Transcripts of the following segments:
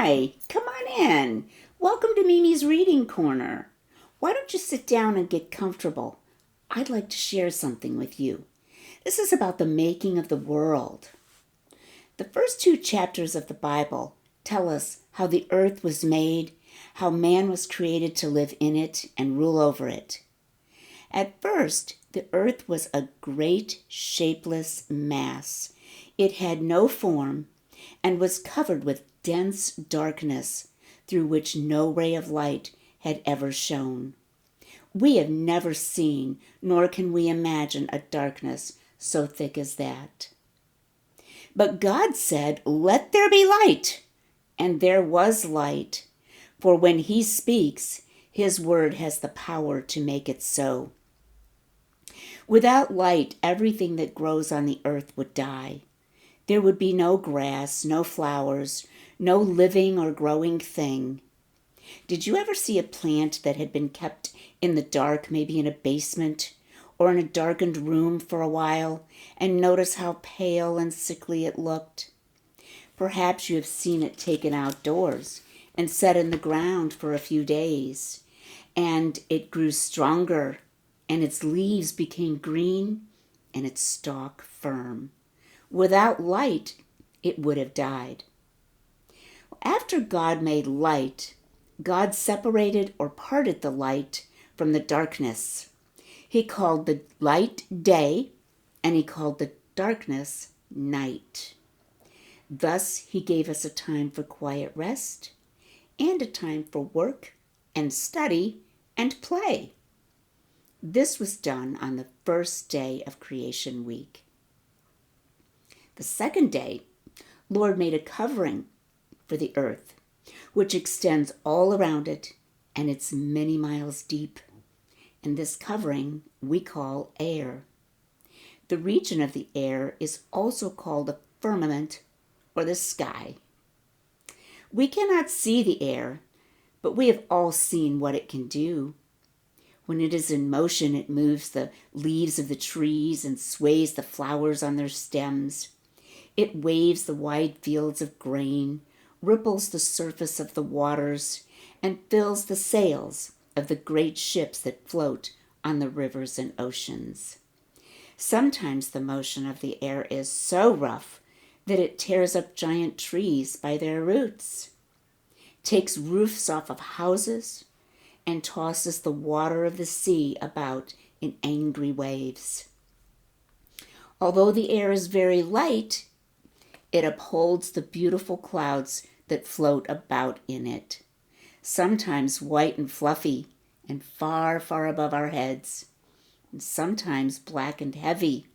Hi, come on in. Welcome to Mimi's Reading Corner. Why don't you sit down and get comfortable? I'd like to share something with you. This is about the making of the world. The first two chapters of the Bible tell us how the earth was made, how man was created to live in it and rule over it. At first, the earth was a great shapeless mass. It had no form and was covered with dense darkness through which no ray of light had ever shone. We have never seen, nor can we imagine, a darkness so thick as that. But God said, "Let there be light," and there was light. For when He speaks, His word has the power to make it so. Without light, everything that grows on the earth would die. There would be no grass, no flowers, no living or growing thing. Did you ever see a plant that had been kept in the dark, maybe in a basement or in a darkened room for a while, and notice how pale and sickly it looked? Perhaps you have seen it taken outdoors and set in the ground for a few days, and it grew stronger, and its leaves became green, and its stalk firm. Without light, it would have died. After God made light, God separated or parted the light from the darkness. He called the light day, and He called the darkness night. Thus, He gave us a time for quiet rest and a time for work and study and play. This was done on the first day of creation week. The second day, Lord made a covering for the earth, which extends all around it, and it's many miles deep. And this covering we call air. The region of the air is also called the firmament or the sky. We cannot see the air, but we have all seen what it can do. When it is in motion, it moves the leaves of the trees and sways the flowers on their stems. It waves the wide fields of grain, ripples the surface of the waters, and fills the sails of the great ships that float on the rivers and oceans. Sometimes the motion of the air is so rough that it tears up giant trees by their roots, takes roofs off of houses, and tosses the water of the sea about in angry waves. Although the air is very light, it upholds the beautiful clouds that float about in it, sometimes white and fluffy and far, far above our heads, and sometimes black and heavy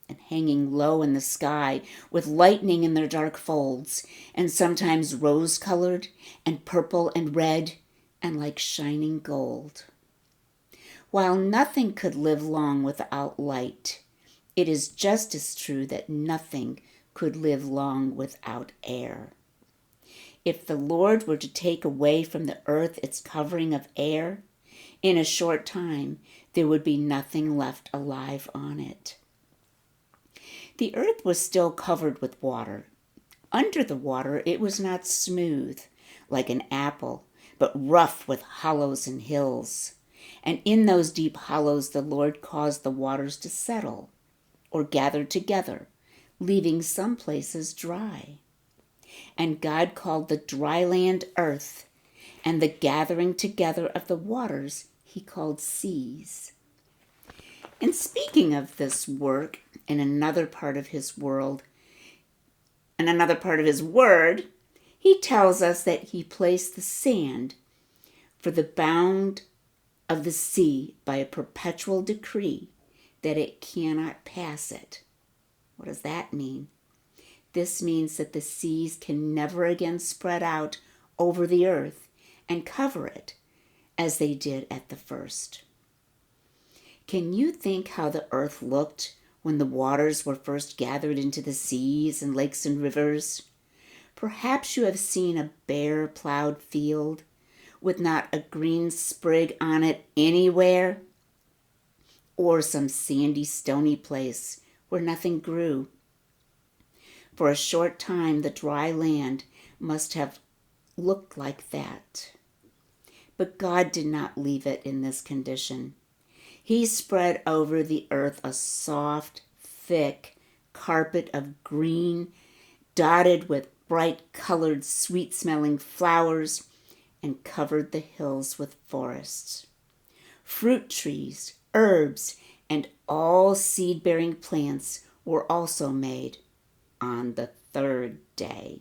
and hanging low in the sky with lightning in their dark folds, and sometimes rose-colored and purple and red and like shining gold. While nothing could live long without light, it is just as true that nothing could live long without air. If the Lord were to take away from the earth its covering of air, in a short time there would be nothing left alive on it. The earth was still covered with water. Under the water it was not smooth, like an apple, but rough with hollows and hills. And in those deep hollows the Lord caused the waters to settle or gather together, leaving some places dry. And God called the dry land earth, and the gathering together of the waters He called seas. And speaking of this work in another part of His world, in another part of His word, He tells us that He placed the sand for the bound of the sea by a perpetual decree that it cannot pass it. What does that mean? This means that the seas can never again spread out over the earth and cover it as they did at the first. Can you think how the earth looked when the waters were first gathered into the seas and lakes and rivers? Perhaps you have seen a bare plowed field with not a green sprig on it anywhere, or some sandy, stony place where nothing grew. For a short time, the dry land must have looked like that. But God did not leave it in this condition. He spread over the earth a soft, thick carpet of green, dotted with bright-colored, sweet-smelling flowers, and covered the hills with forests. Fruit trees, herbs, and all seed-bearing plants were also made on the third day.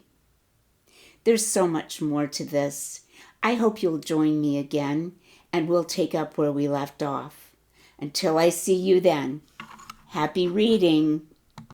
There's so much more to this. I hope you'll join me again, and we'll take up where we left off. Until I see you then, happy reading.